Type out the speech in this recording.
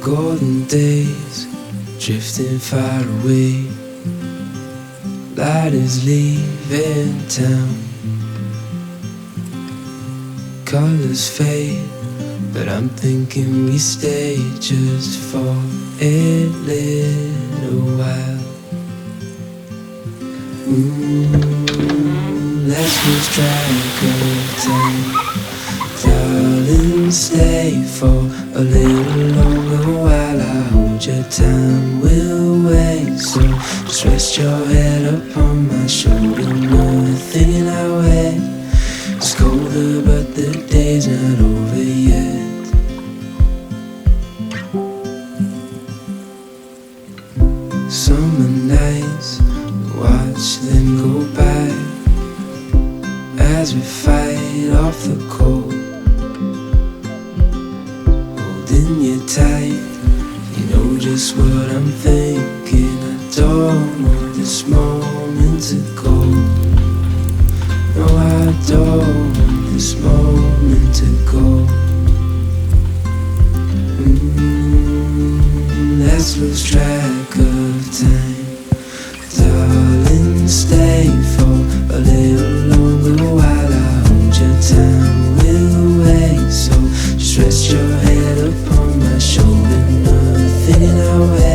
golden days drifting far away. Light is leaving town. Colors fade, but I'm thinking we stay just for a little while. Let's lose track of time. Darling, stay for a little longer while I hold your time. We'll wait, so just rest your head upon my shoulder. Nothing in our way. It's colder, but the day's not over yet. Summer nights, watch them go by as we fight off the cold. Holding you tight, you know just what I'm thinking. I don't want this moment to go. No, I don't want this moment to go. Let's lose track of time. Darling, stay for a little longer while I hold your time. We'll wait, so just rest your head upon my shoulder. Nothing in our way.